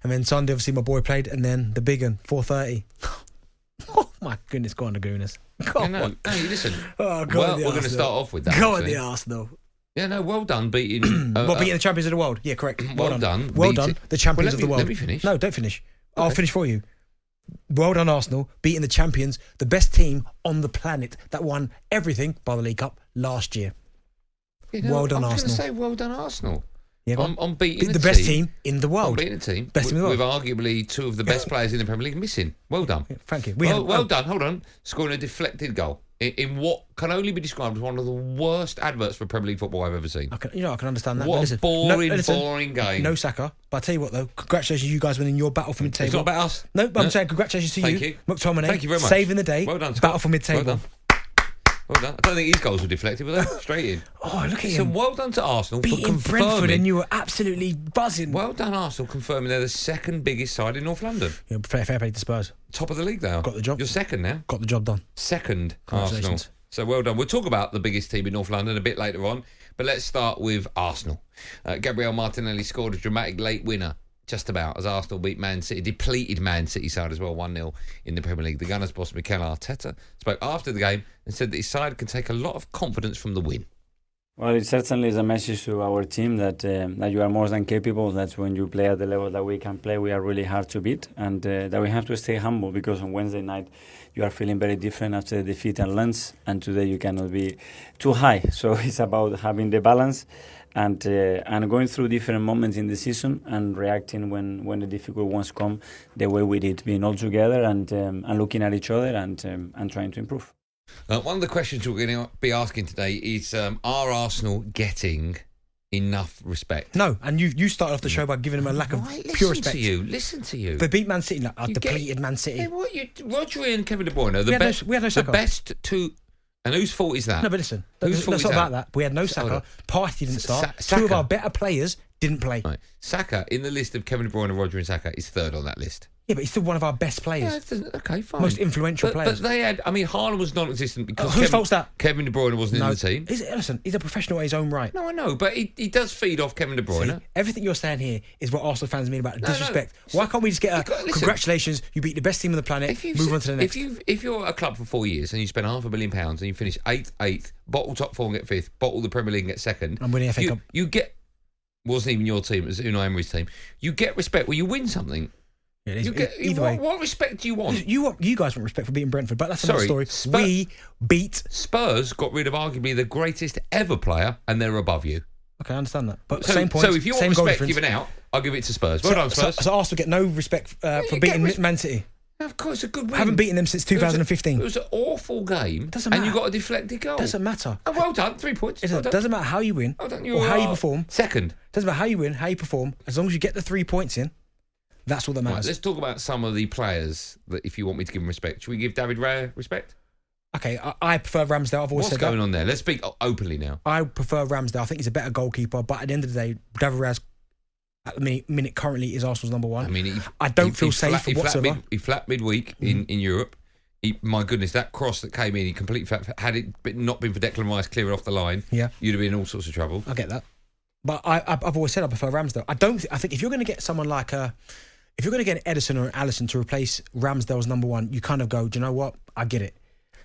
And then Sunday, obviously, my boy played, and then the big one, 4:30. Oh, my goodness, go on, Lagunas. No, listen. Oh, Well, we're going to start off with that. Go on, the Arsenal. Yeah, no, well done beating... beating the champions of the world. Yeah, correct. Well done. Well done, the champions of the world. Let me finish. No, don't finish. Okay. I'll finish for you. Well done, Arsenal, beating the champions, the best team on the planet that won everything by the League Cup last year. Well done, Arsenal. I was going to say well done, Arsenal. Yeah, on beating the best team in the world. On beating a team. Best team in the world. With arguably two of the best players in the Premier League missing. Well done. Yeah, thank you. Well done. Hold on. Scoring a deflected goal in what can only be described as one of the worst adverts for Premier League football I've ever seen. I can understand that. What a boring game. No Saka. But I'll tell you what, though. Congratulations, you guys winning your battle for mid-table. It's not about us. No, but I'm saying congratulations to you. Thank you. McTominay. Thank you very much. Saving the day. Well done, Scott. Battle for mid-table. Well done. Well done. I don't think his goals were deflected, but they're straight in. Oh, look at So him. well done to Arsenal for Beating confirming. Brentford and you were absolutely buzzing. Well done, Arsenal, confirming they're the second biggest side in North London. Yeah, fair play to Spurs. Top of the league, they are. Got the job. You're second now. Got the job done. Second, Arsenal. So well done. We'll talk about the biggest team in North London a bit later on, but let's start with Arsenal. Gabriel Martinelli scored a dramatic late winner, just about, as Arsenal beat Man City, depleted Man City side as well, 1-0 in the Premier League. The Gunners boss Mikel Arteta spoke after the game and said that his side can take a lot of confidence from the win. Well, it certainly is a message to our team that you are more than capable. That's when you play at the level that we can play. We are really hard to beat, and that we have to stay humble, because on Wednesday night you are feeling very different after the defeat and Lens, and today you cannot be too high. So it's about having the balance and going through different moments in the season and reacting when the difficult ones come the way we did, being all together and looking at each other and trying to improve. One of the questions we're going to be asking today is, are Arsenal getting enough respect? No, and you started off the show by giving them a lack of pure respect. Listen to you. They beat Man City, depleted Man City. Hey, Rodri and Kevin De Bruyne, we had no Saka. The best two. And whose fault is that? No, but listen, Whose fault it's is not that? about that. We had no Saka. Partey didn't start. Saka. Two of our better players didn't play. Right. Saka, in the list of Kevin De Bruyne, Rodri and Saka, is third on that list. Yeah, but he's still one of our best players. Yeah, okay, fine. Most influential players. But they had, Haaland was non-existent because whose fault's that? Kevin De Bruyne wasn't in the team. Listen, he's a professional in his own right. No, I know, but he does feed off Kevin De Bruyne. See, everything you're saying here is what Arsenal fans mean about disrespect. Why can't we just get congratulations, you beat the best team on the planet, move on to the next? If you're at a club for 4 years and you spend £500,000 and you finish 8th, bottle top 4 and get 5th, bottle the Premier League and get 2nd, and winning FA Cup. You get, wasn't even your team, it was Unai Emery's team. You get respect when you win something. Yeah, either way. What respect do you want? You guys want respect for beating Brentford, but that's another story. We beat Spurs, got rid of arguably the greatest ever player, and they're above you. Okay, I understand that. But same point. So if you want respect given out, I'll give it to Spurs. Well done, Spurs. So Arsenal get no respect for beating Man City. Of course, it's a good win. Haven't beaten them since 2015. It was an awful game. Doesn't matter. And you got a deflected goal. Doesn't matter. Oh, well done, 3 points. Doesn't matter how you win or how you perform. Second. Doesn't matter how you win, how you perform. As long as you get the 3 points in, that's all that matters. Right, let's talk about some of the players that, if you want me to give them respect. Should we give David Raya respect? Okay, I prefer Ramsdale. I've always said that. What's going on there? Let's speak openly now. I prefer Ramsdale. I think he's a better goalkeeper, but at the end of the day, David Raya's at the minute currently is Arsenal's number one. I don't feel safe whatsoever. He flapped midweek in Europe. My goodness, that cross that came in, he completely flat. Had it not been for Declan Rice clearing off the line, you'd have been in all sorts of trouble. I get that, but I've always said I prefer Ramsdale. I think if you're going to get someone like if you're going to get an Edison or an Alisson to replace Ramsdale's number one, you kind of go, do you know what? I get it.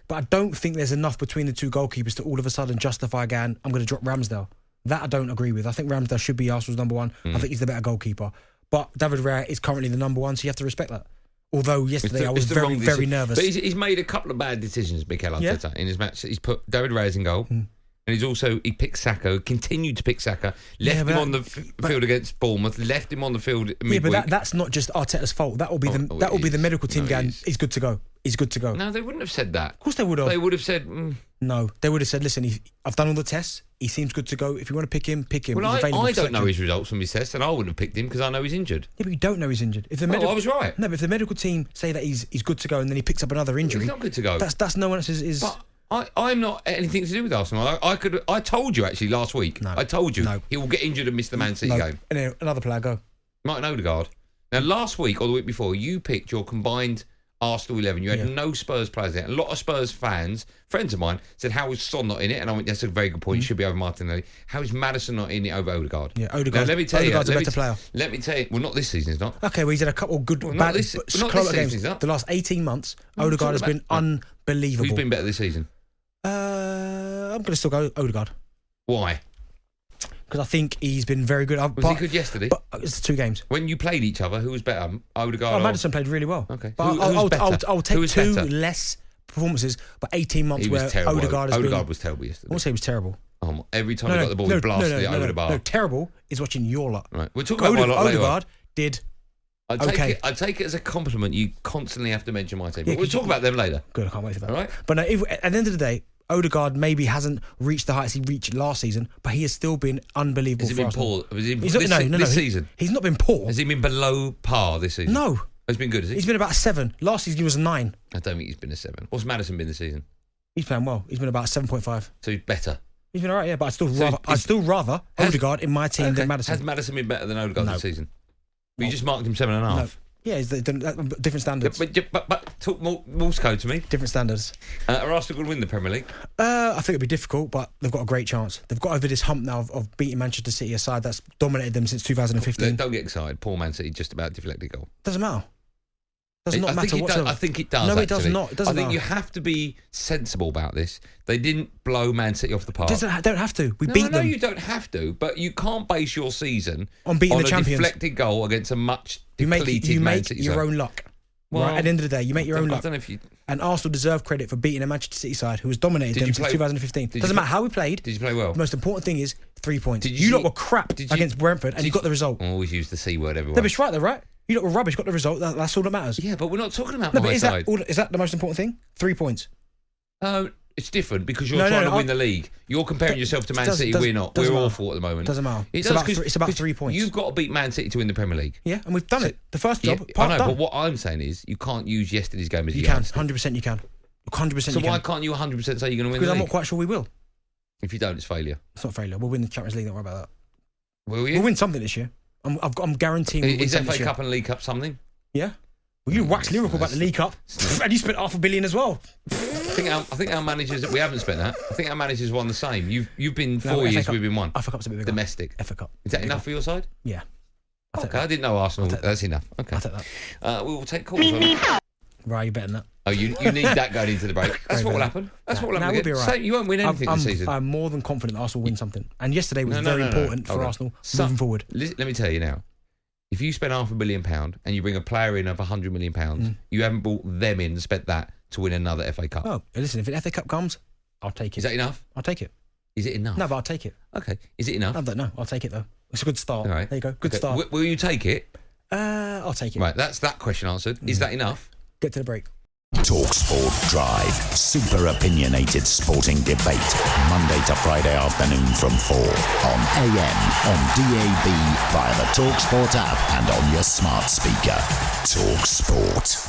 But I don't think there's enough between the two goalkeepers to all of a sudden justify again, I'm going to drop Ramsdale. That I don't agree with. I think Ramsdale should be Arsenal's number one. I think he's the better goalkeeper. But David Raya is currently the number one, so you have to respect that. Although yesterday I was very, very nervous. But he's made a couple of bad decisions, Mikel Arteta, in his match. He's put David Raya in goal. And he picked Saka, continued to pick Saka, left him on the field against Bournemouth, left him on the field midweek. Yeah, but that's not just Arteta's fault. That will be the medical team going, he's good to go. He's good to go. No, they wouldn't have said that. Of course they would have. They would have said... No, they would have said, listen, I've done all the tests. He seems good to go. If you want to pick him, pick him. Well, I don't know his results from his tests, and I wouldn't have picked him because I know he's injured. Yeah, but you don't know he's injured. I was right. No, but if the medical team say that he's good to go and then he picks up another injury... He's not good to go. That's no one else's... But I'm not anything to do with Arsenal. I told you actually last week. No. I told you he will get injured and miss the Man City game. And another player, go. Martin Odegaard. Now, last week or the week before, you picked your combined Arsenal 11. You had no Spurs players there. A lot of Spurs fans, friends of mine, said, how is Son not in it? And I went, that's a very good point. He should be over Martinelli. How is Maddison not in it over Odegaard? Yeah, Odegaard. Now, let me tell you, Odegaard's a better player. Let me tell you. Well, not this season, he's not. Okay, well, he's had a couple of good, bad this games. He's not. The last 18 months, Odegaard has been unbelievable. Who's been better this season? I'm going to still go Odegaard. Why? Because I think he's been very good. Was he good yesterday? But it's 2 games. When you played each other, who was better? Odegaard? Maddison played really well. Okay. But I'll take 2 less performances, but 18 months where Odegaard was terrible yesterday. I won't say he was terrible. Every time he got the ball, he blasted it over the bar. No, terrible is watching your lot. Right. We'll talk about my lot later. Odegaard did okay. I take it as a compliment. You constantly have to mention my team. But we'll talk about them later. Good, I can't wait for that. All right. But no, at the end of the day, Odegaard maybe hasn't reached the heights he reached last season, but he has still been unbelievable. Has he been poor? This season? He's not been poor. Has he been below par this season? No. Has been good, has he? He's been about 7. Last season he was 9. I don't think he's been a 7. What's Maddison been this season? He's playing well. He's been about 7.5. So he's better. He's been all right, yeah, but I'd still rather Odegaard in my team than Maddison. Has Maddison been better than Odegaard this season? But you just marked him 7.5. No. Yeah, it's different standards. But talk Morse code to me. Different standards. Are Arsenal going to win the Premier League? I think it'll be difficult, but they've got a great chance. They've got over this hump now of beating Manchester City, a side that's dominated them since 2015. Don't get excited. Poor Man City just about deflected goal. Doesn't matter. Does not matter whatsoever. I think it does. No, actually. it does not. It doesn't I think matter. you have to be sensible about this. They didn't blow Man City off the park. Don't have to. We beat them. No, you don't have to. But you can't base your season on beating the champions. A deflected goal against a much depleted Man City. You make your own luck. Well, right? At the end of the day, you make your own luck. I don't know if you... And Arsenal deserve credit for beating a Manchester City side who has dominated them since 2015. Doesn't matter how we played. Did you play well? The most important thing is 3 points. You lot were crap against Brentford and you got the result. I always use the C word everywhere. No, but it's right though, right? You lot were rubbish, got the result. That's all that matters. Yeah, but we're not talking about my side. Is that the most important thing? 3 points. It's different because you're trying to win the league. You're comparing yourself to Man City. We're not. We're awful at the moment. Doesn't matter. It's about 3 points. You've got to beat Man City to win the Premier League. Yeah, and we've done it. The first job. I know, but what I'm saying is you can't use yesterday's game as you can. 100% you can. 100%. So why can't you 100% say you're going to win the league? Because I'm not quite sure we will. If you don't, it's failure. It's not failure. We'll win the Champions League. Don't worry about that. Will you? We'll win something this year. I'm guaranteeing. We'll win FA Cup and League Cup something? Yeah. Well, you waxed Liverpool about the League Cup, and you spent $500 million as well. I think our managers, we haven't spent that. I think our managers won the same. You've been 4 years, we've been 1. FA Cup's a bit bigger. Domestic. FA Cup. Is that enough for your side? Yeah. Okay, I didn't know Arsenal. That's enough. Okay. I'll take that. We will take calls. Right, you're better than that. Oh, you need that going into the break. That's what will happen. That's what will happen. We'll be right. You won't win anything this season. I'm more than confident Arsenal win something. And yesterday was very important for Arsenal moving forward. Let me tell you now. If you spend £500 million and you bring a player in of £100 million, you haven't brought them in and spent that to win another FA Cup. Oh, listen, if an FA Cup comes, I'll take it. Is that enough? I'll take it. Is it enough? No, but I'll take it. Okay. Is it enough? I don't know. I'll take it though. It's a good start. All right. There you go. Good start. Will you take it? I'll take it. Right. That's that question answered. Is that enough? Get to the break. talkSPORT Drive. Super opinionated sporting debate. Monday to Friday afternoon from 4 on AM, on DAB, via the talkSPORT app and on your smart speaker. talkSPORT.